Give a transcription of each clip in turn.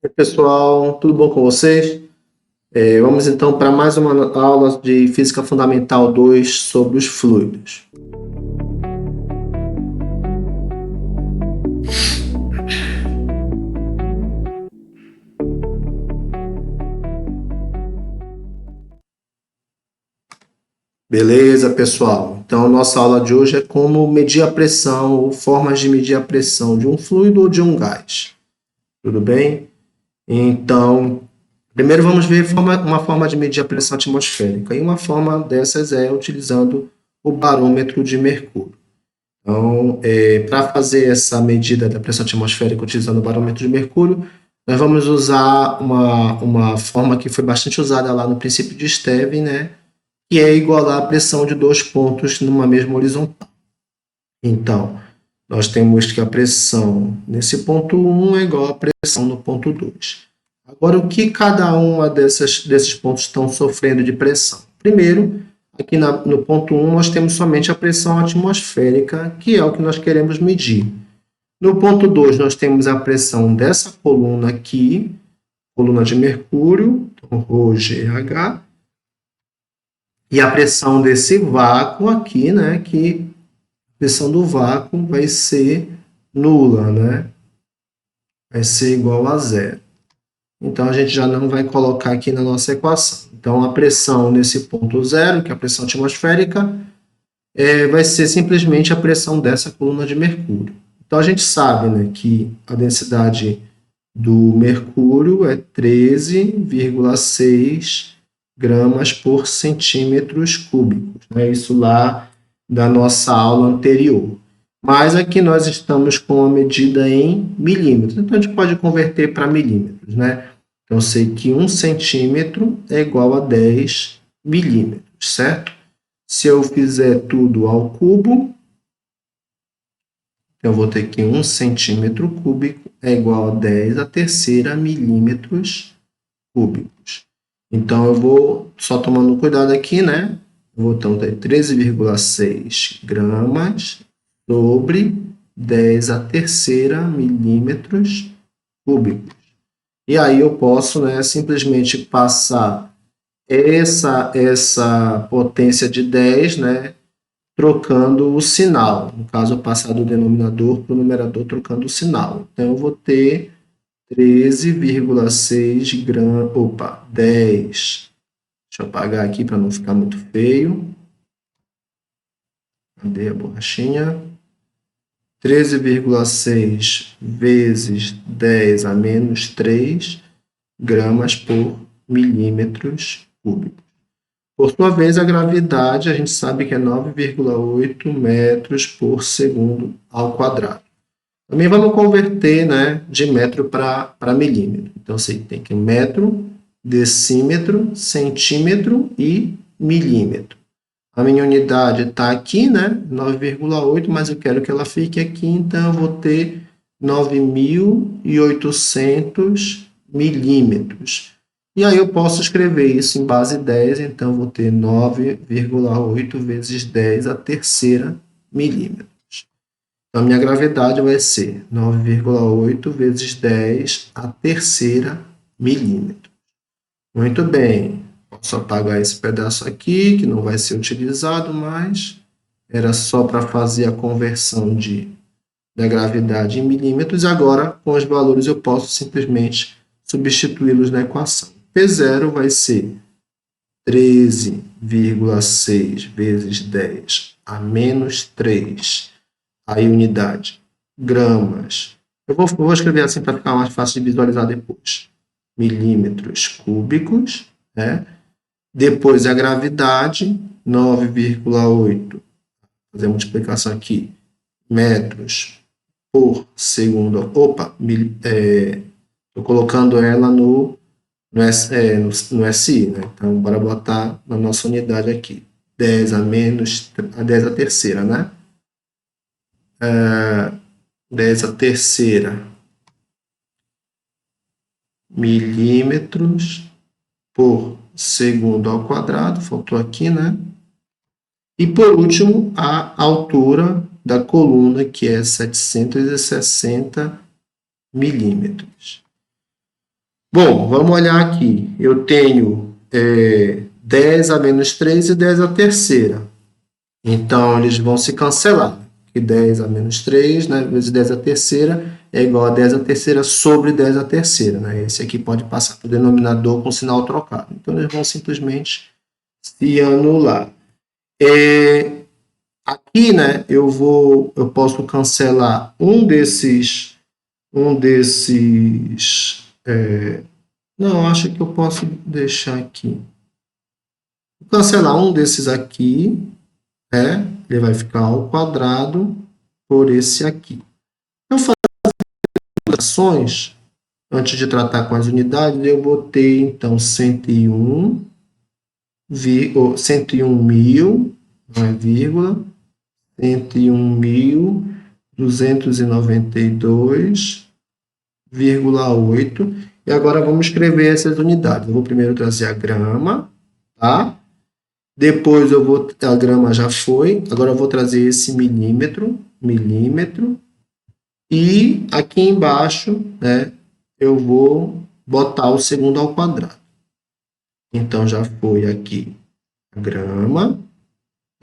Oi, pessoal, tudo bom com vocês? Vamos então para mais uma aula de Física Fundamental 2 sobre os fluidos. Beleza, pessoal? Então, nossa aula de hoje é como medir a pressão ou formas de medir a pressão de um fluido ou de um gás. Tudo bem? Então, primeiro vamos ver uma forma de medir a pressão atmosférica. E uma forma dessas é utilizando o barômetro de mercúrio. Então, para fazer essa medida da pressão atmosférica utilizando o barômetro de mercúrio, nós vamos usar uma forma que foi bastante usada lá no princípio de Stevin, né? Que é igualar a pressão de dois pontos numa mesma horizontal. Então, nós temos que a pressão nesse ponto 1 é igual à pressão no ponto 2. Agora, o que cada uma desses pontos estão sofrendo de pressão? Primeiro, aqui no ponto 1, nós temos somente a pressão atmosférica, que é o que nós queremos medir. No ponto 2, nós temos a pressão dessa coluna aqui, coluna de mercúrio, então ρGH, e a pressão desse vácuo aqui, né, que a pressão do vácuo vai ser nula, né? Vai ser igual a zero. Então, a gente já não vai colocar aqui na nossa equação. Então, a pressão nesse ponto zero, que é a pressão atmosférica, vai ser simplesmente a pressão dessa coluna de mercúrio. Então, a gente sabe, né, que a densidade do mercúrio é 13,6 gramas por centímetros cúbicos. Né? Isso lá da nossa aula anterior. Mas aqui nós estamos com a medida em milímetros. Então, a gente pode converter para milímetros, né? Então, eu sei que 1 centímetro é igual a 10 milímetros, certo? Se eu fizer tudo ao cubo, eu vou ter que 1 centímetro cúbico é igual a 10 a terceira milímetros cúbicos. Então, eu vou, só tomando cuidado aqui, né? Eu vou então ter 13,6 gramas sobre 10 a terceira milímetros cúbicos. E aí eu posso, né, simplesmente passar essa potência de 10, né, trocando o sinal. No caso, eu passar do denominador para o numerador trocando o sinal. Então, eu vou ter 13,6 gramas, 10. Deixa eu apagar aqui para não ficar muito feio. Cadê a borrachinha? 13,6 vezes 10 a menos 3 gramas por milímetros cúbicos. Por sua vez, a gravidade, a gente sabe que é 9,8 metros por segundo ao quadrado. Também vamos converter, né, de metro para milímetro. Então, você tem que metro, decímetro, centímetro e milímetro. A minha unidade está aqui, né, 9,8, mas eu quero que ela fique aqui, então eu vou ter 9.800 milímetros. E aí eu posso escrever isso em base 10, então eu vou ter 9,8 vezes 10 a terceira milímetros. Então, a minha gravidade vai ser 9,8 vezes 10 a terceira milímetro. Muito bem. Posso apagar esse pedaço aqui, que não vai ser utilizado mais. Era só para fazer a conversão da gravidade em milímetros. Agora, com os valores, eu posso simplesmente substituí-los na equação. P0 vai ser 13,6 vezes 10 a menos 3. Aí, unidade, gramas. Eu vou escrever assim para ficar mais fácil de visualizar depois. Milímetros cúbicos, né? Depois a gravidade, 9,8, fazer a multiplicação aqui, metros por segundo. Opa, estou colocando ela no SI, né? Então, bora botar na nossa unidade aqui. 10 a menos, a 10 a terceira, né? 10 a terceira milímetros por segundo ao quadrado, faltou aqui, né? E por último, a altura da coluna, que é 760 milímetros. Bom, vamos olhar aqui. Eu tenho 10 a menos 3 e 10 a terceira. Então, eles vão se cancelar. Que 10 a menos 3, né, vezes 10 a terceira, é igual a 10 a terceira sobre 10 a terceira. Né? Esse aqui pode passar para o denominador com sinal trocado. Então, eles vão simplesmente se anular. Aqui, né, eu posso cancelar um desses, não, acho que eu posso deixar aqui. Vou cancelar um desses aqui, né? Ele vai ficar ao quadrado por esse aqui. Eu faço ações, antes de tratar com as unidades, eu botei então 101 mil, não é vírgula, 101.292,8. E agora vamos escrever essas unidades. Eu vou primeiro trazer a grama, tá? Depois a grama já foi, agora eu vou trazer esse milímetro, e aqui embaixo, né, eu vou botar o segundo ao quadrado. Então, já foi aqui a grama,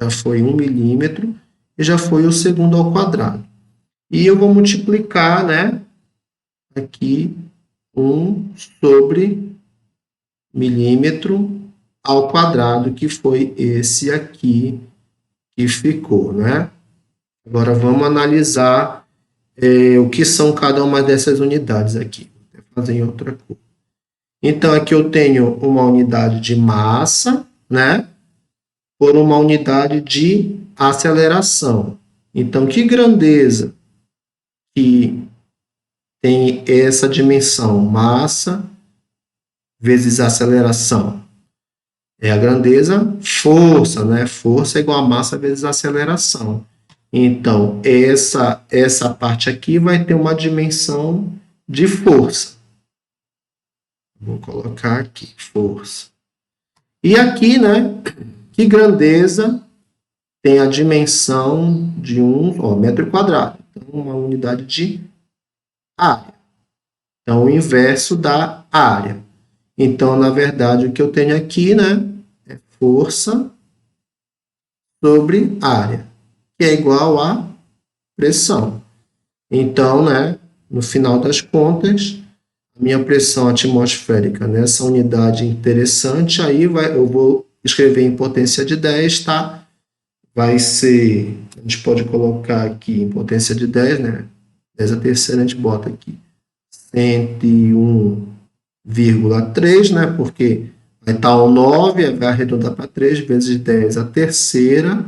já foi 1 milímetro, e já foi o segundo ao quadrado. E eu vou multiplicar, né, aqui 1 sobre milímetro ao quadrado, que foi esse aqui que ficou, né? Agora vamos analisar o que são cada uma dessas unidades aqui. Vou fazer em outra cor. Então, aqui eu tenho uma unidade de massa, né? Por uma unidade de aceleração. Então, que grandeza que tem essa dimensão? Massa vezes aceleração. É a grandeza força, né? Força é igual a massa vezes aceleração. Então, essa parte aqui vai ter uma dimensão de força. Vou colocar aqui, força. E aqui, né? Que grandeza tem a dimensão de metro quadrado. Então, uma unidade de área. Então, o inverso da área. Então, na verdade, o que eu tenho aqui, né? É força sobre área, que é igual a pressão. Então, né, no final das contas, a minha pressão atmosférica nessa unidade interessante, aí eu vou escrever em potência de 10, tá? Vai ser, a gente pode colocar aqui em potência de 10, né? 10 a terceira a gente bota aqui 101,3, né? Porque vai estar o 9, vai arredondar para 3 vezes 10 a terceira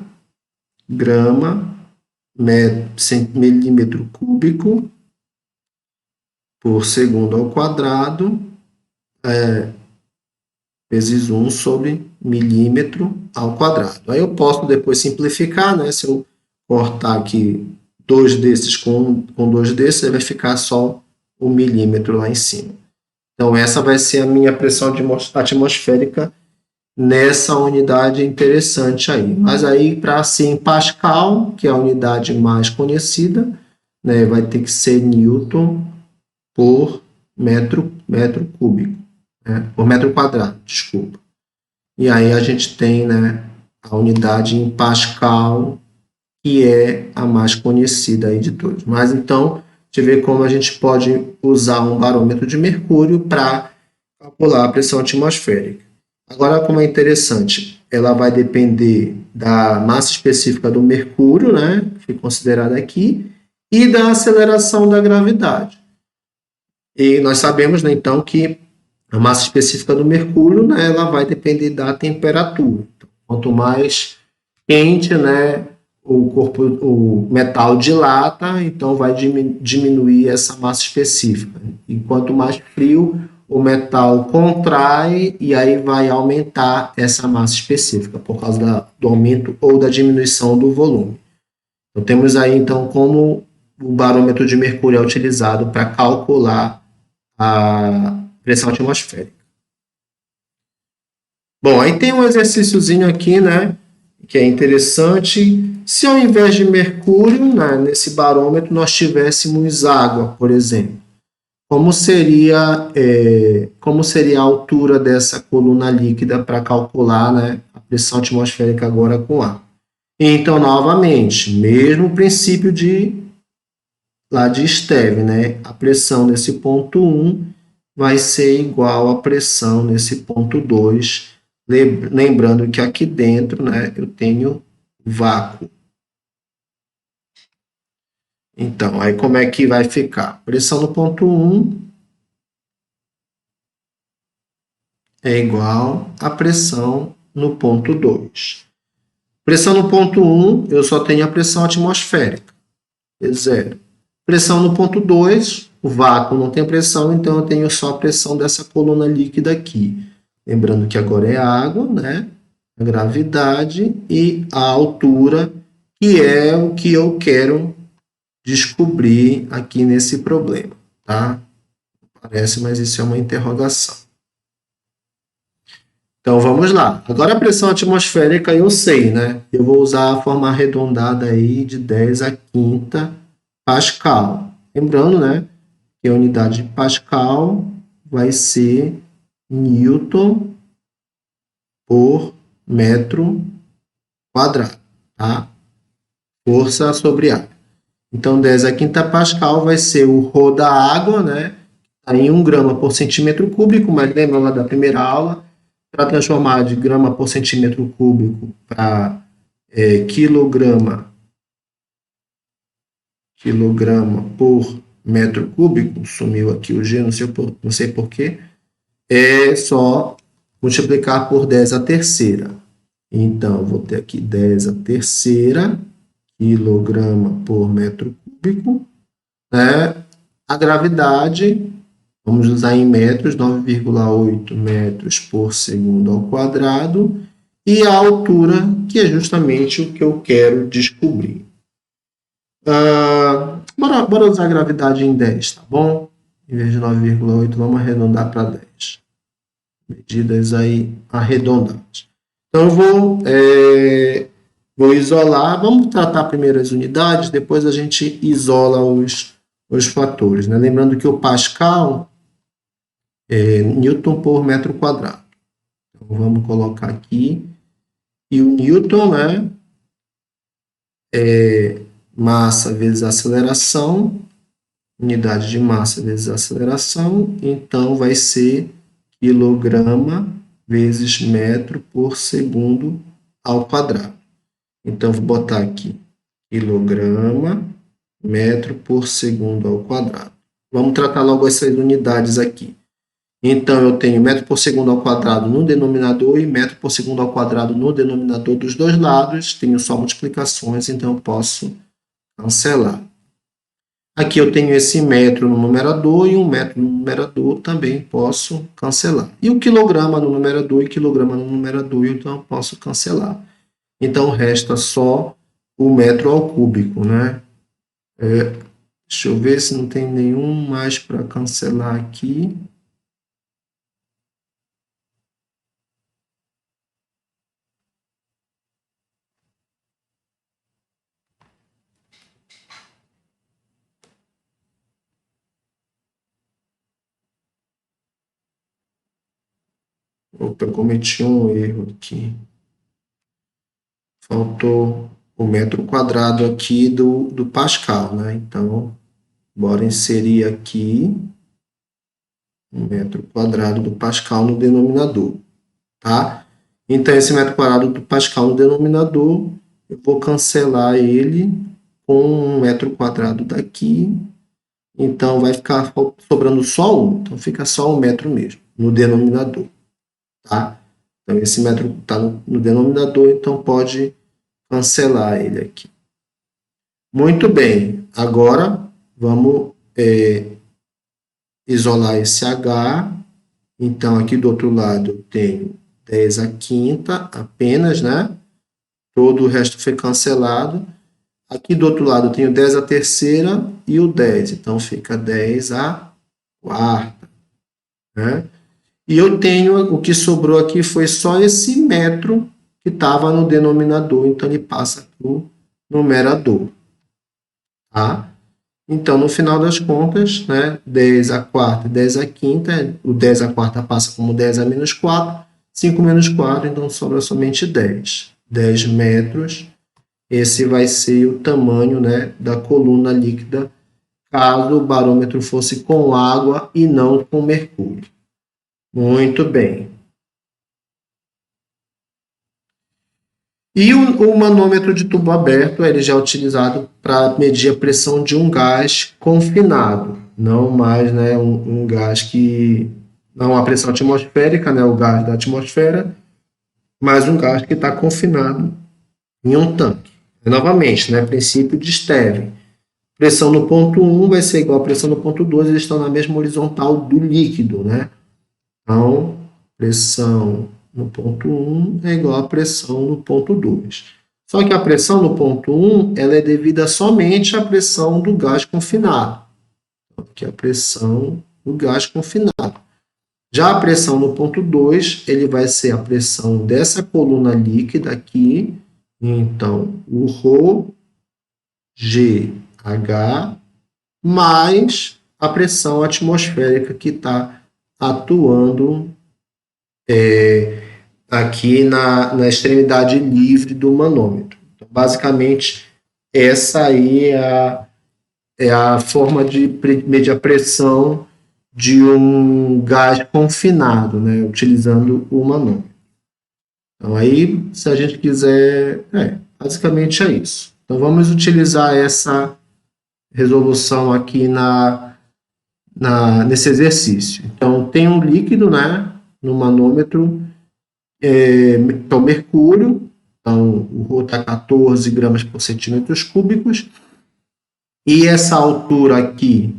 grama milímetro cúbico por segundo ao quadrado, vezes 1 sobre milímetro ao quadrado. Aí eu posso depois simplificar, né? Se eu cortar aqui dois desses com dois desses, vai ficar só 1 milímetro lá em cima. Então, essa vai ser a minha pressão atmosférica nessa unidade interessante aí. Mas aí, para ser em Pascal, que é a unidade mais conhecida, né, vai ter que ser Newton por metro cúbico, né, por metro quadrado, desculpa. E aí a gente tem, né, a unidade em Pascal, que é a mais conhecida aí de todos. Mas então, a gente vê como a gente pode usar um barômetro de mercúrio para calcular a pressão atmosférica. Agora, como é interessante, ela vai depender da massa específica do mercúrio, né, que foi considerada aqui, e da aceleração da gravidade. E nós sabemos, né, então, que a massa específica do mercúrio, né, ela vai depender da temperatura. Então, quanto mais quente, né, o metal dilata, então vai diminuir essa massa específica. E quanto mais frio, o metal contrai e aí vai aumentar essa massa específica por causa do aumento ou da diminuição do volume. Então, temos aí, então, como o barômetro de mercúrio é utilizado para calcular a pressão atmosférica. Bom, aí tem um exercíciozinho aqui, né, que é interessante. Se ao invés de mercúrio, né, nesse barômetro, nós tivéssemos água, por exemplo, como seria a altura dessa coluna líquida para calcular, né, a pressão atmosférica agora com ar. Então, novamente, mesmo princípio lá de Steve, né? A pressão nesse ponto 1 vai ser igual à pressão nesse ponto 2, lembrando que aqui dentro, né, eu tenho vácuo. Então, aí como é que vai ficar? Pressão no ponto 1 é igual à pressão no ponto 2. Pressão no ponto 1, eu só tenho a pressão atmosférica, é zero. Pressão no ponto 2, o vácuo não tem pressão, então eu tenho só a pressão dessa coluna líquida aqui. Lembrando que agora é água, né? A gravidade e a altura, que é o que eu quero descobrir aqui nesse problema, tá? Parece, mas isso é uma interrogação. Então, vamos lá. Agora, a pressão atmosférica eu sei, né? Eu vou usar a forma arredondada aí de 10 a quinta Pascal. Lembrando, né, que a unidade de Pascal vai ser Newton por metro quadrado, tá? Força sobre ar. Então, 10 a quinta Pascal vai ser o Rho da água, né? Tá em 1 grama por centímetro cúbico, mas lembra lá da primeira aula, para transformar de grama por centímetro cúbico para quilograma por metro cúbico, sumiu aqui o G, não sei porquê, é só multiplicar por 10 a terceira. Então, vou ter aqui 10 a terceira quilograma por metro cúbico, né? A gravidade, vamos usar em metros, 9,8 metros por segundo ao quadrado, e a altura, que é justamente o que eu quero descobrir. Bora usar a gravidade em 10, tá bom? Em vez de 9,8, vamos arredondar para 10. Medidas aí arredondadas. Então, eu vou isolar, vamos tratar primeiro as unidades, depois a gente isola os fatores, né? Lembrando que o Pascal é Newton por metro quadrado. Então, vamos colocar aqui. E o Newton, né, é massa vezes aceleração, unidade de massa vezes aceleração, então vai ser quilograma vezes metro por segundo ao quadrado. Então, vou botar aqui quilograma, metro por segundo ao quadrado. Vamos tratar logo essas unidades aqui. Então, eu tenho metro por segundo ao quadrado no denominador e metro por segundo ao quadrado no denominador dos dois lados. Tenho só multiplicações, então eu posso cancelar. Aqui eu tenho esse metro no numerador e um metro no numerador, também posso cancelar. E o quilograma no numerador e quilograma no numerador, então eu posso cancelar. Então, resta só o metro ao cúbico, né? Deixa eu ver se não tem nenhum mais para cancelar aqui. Opa, eu cometi um erro aqui. Faltou o metro quadrado aqui do Pascal, né? Então, bora inserir aqui o metro quadrado do Pascal no denominador, tá? Então, esse metro quadrado do Pascal no denominador, eu vou cancelar ele com um metro quadrado daqui. Então, vai ficar sobrando só um. Então, fica só 1 metro mesmo, no denominador, tá? Então, esse metro está no denominador, então pode cancelar ele aqui. Muito bem, agora vamos isolar esse H. Então, aqui do outro lado eu tenho 10 a quinta apenas, né? Todo o resto foi cancelado. Aqui do outro lado eu tenho 10 a terceira e o 10, então fica 10 a quarta, né? E eu tenho, o que sobrou aqui foi só esse metro que estava no denominador, então ele passa para o numerador, tá? Então, no final das contas, né, 10 a quarta e 10 a quinta, o 10 a quarta passa como 10 a menos 4, 5 menos 4, então sobra somente 10. 10 metros, esse vai ser o tamanho, né, da coluna líquida, caso o barômetro fosse com água e não com mercúrio. Muito bem. E o manômetro de tubo aberto, ele já é utilizado para medir a pressão de um gás confinado, não mais, né, um gás que não a pressão atmosférica, né, o gás da atmosfera, mas um gás que está confinado em um tanque. Novamente, né, princípio de Stevin. Pressão no ponto 1 vai ser igual a pressão no ponto 2, eles estão na mesma horizontal do líquido, né? Então, pressão no ponto 1 é igual a pressão no ponto 2. Só que a pressão no ponto 1 ela é devida somente à pressão do gás confinado. Que é a pressão do gás confinado. Já a pressão no ponto 2, ele vai ser a pressão dessa coluna líquida aqui. Então, o ρ, GH, mais a pressão atmosférica que está atuando aqui na extremidade livre do manômetro. Então, basicamente, essa aí é a forma de medir a pressão de um gás confinado, né, utilizando o manômetro. Então, aí, se a gente quiser, basicamente é isso. Então, vamos utilizar essa resolução aqui nesse exercício. Então, tem um líquido, né, no manômetro, que é o mercúrio. Então, o ρ está 14 gramas por centímetros cúbicos. E essa altura aqui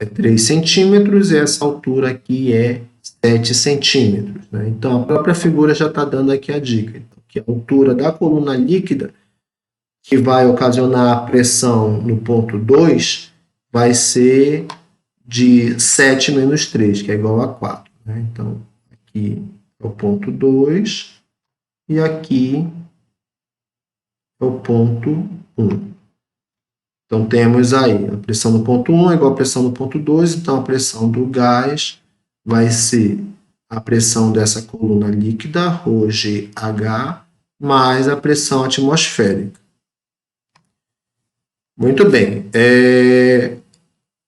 é 3 centímetros e essa altura aqui é 7 centímetros. Né? Então, a própria figura já está dando aqui a dica. Então, que a altura da coluna líquida, que vai ocasionar a pressão no ponto 2, vai ser de 7 menos 3, que é igual a 4. Né? Então, aqui é o ponto 2 e aqui é o ponto 1. Então, temos aí a pressão no ponto 1 é igual à pressão no ponto 2, então a pressão do gás vai ser a pressão dessa coluna líquida, ρGH, mais a pressão atmosférica. Muito bem.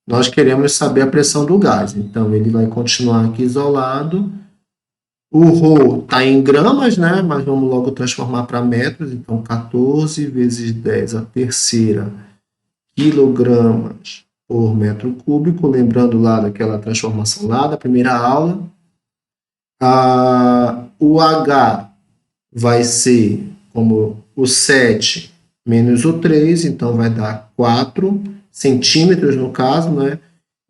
Nós queremos saber a pressão do gás, então ele vai continuar aqui isolado. O ρ está em gramas, né? Mas vamos logo transformar para metros, então 14 vezes 10 a terceira quilogramas por metro cúbico, lembrando lá daquela transformação lá da primeira aula. O H vai ser como o 7 menos o 3, então vai dar 4 centímetros no caso, né?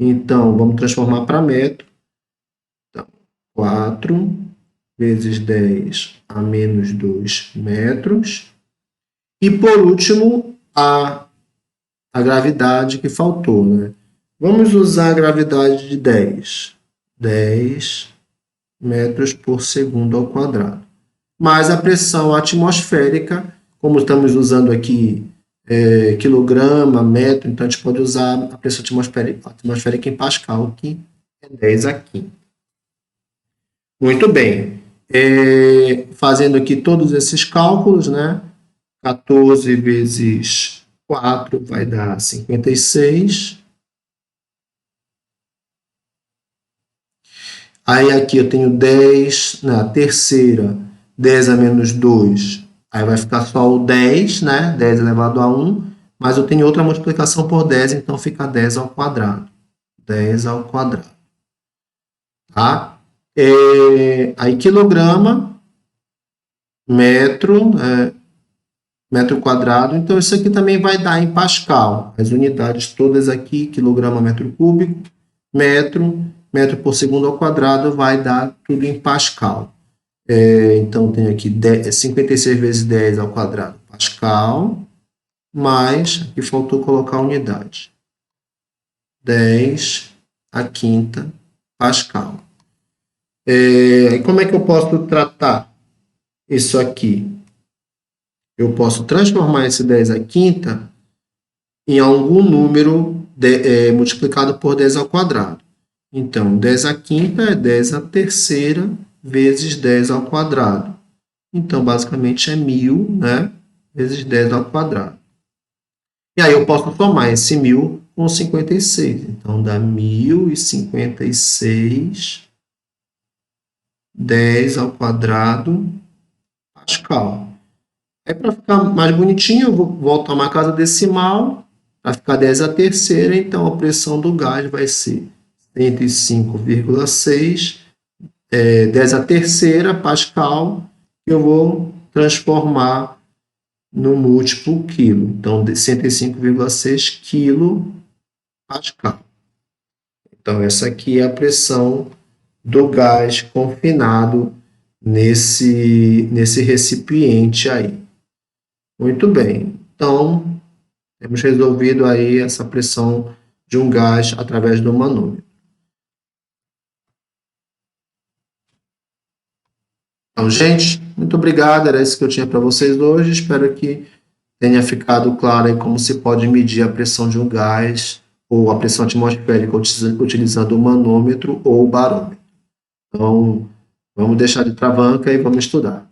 Então, vamos transformar para metro. Então, 4 vezes 10 a menos 2 metros. E, por último, a gravidade que faltou, né? Vamos usar a gravidade de 10. 10 metros por segundo ao quadrado. Mais a pressão atmosférica, como estamos usando aqui quilograma, metro, então a gente pode usar a pressão atmosférica em Pascal, que é 10 a quinta. Muito bem. Fazendo aqui todos esses cálculos, né? 14 vezes 4 vai dar 56. Aí aqui eu tenho 10 na terceira, 10 a menos 2. Aí vai ficar só o 10, né? 10 elevado a 1. Mas eu tenho outra multiplicação por 10, então fica 10 ao quadrado. 10 ao quadrado. Tá? Aí quilograma, metro, metro quadrado. Então, isso aqui também vai dar em Pascal. As unidades todas aqui, quilograma, metro cúbico, metro por segundo ao quadrado, vai dar tudo em Pascal. Então, tenho aqui 56 vezes 10 ao quadrado, Pascal, mais, aqui faltou colocar a unidade, 10 a quinta, Pascal. E como é que eu posso tratar isso aqui? Eu posso transformar esse 10 à quinta em algum número multiplicado por 10 ao quadrado. Então, 10 à quinta é 10 à terceira vezes 10 ao quadrado. Então, basicamente, é 1.000, né? Vezes 10 ao quadrado. E aí eu posso somar esse 1.000 com 56. Então, dá 1.056, 10 ao quadrado, Pascal. Aí, para ficar mais bonitinho, eu vou voltar uma casa decimal, para ficar 10 à terceira, então a pressão do gás vai ser 105,6, 10 à terceira, Pascal, que eu vou transformar no múltiplo quilo. Então, 105,6 quilo Pascal. Então, essa aqui é a pressão do gás confinado nesse recipiente aí. Muito bem. Então, temos resolvido aí essa pressão de um gás através do manômetro. Então, gente, muito obrigado. Era isso que eu tinha para vocês hoje. Espero que tenha ficado claro aí como se pode medir a pressão de um gás ou a pressão atmosférica utilizando o manômetro ou o barômetro. Então, vamos deixar de travanca e vamos estudar.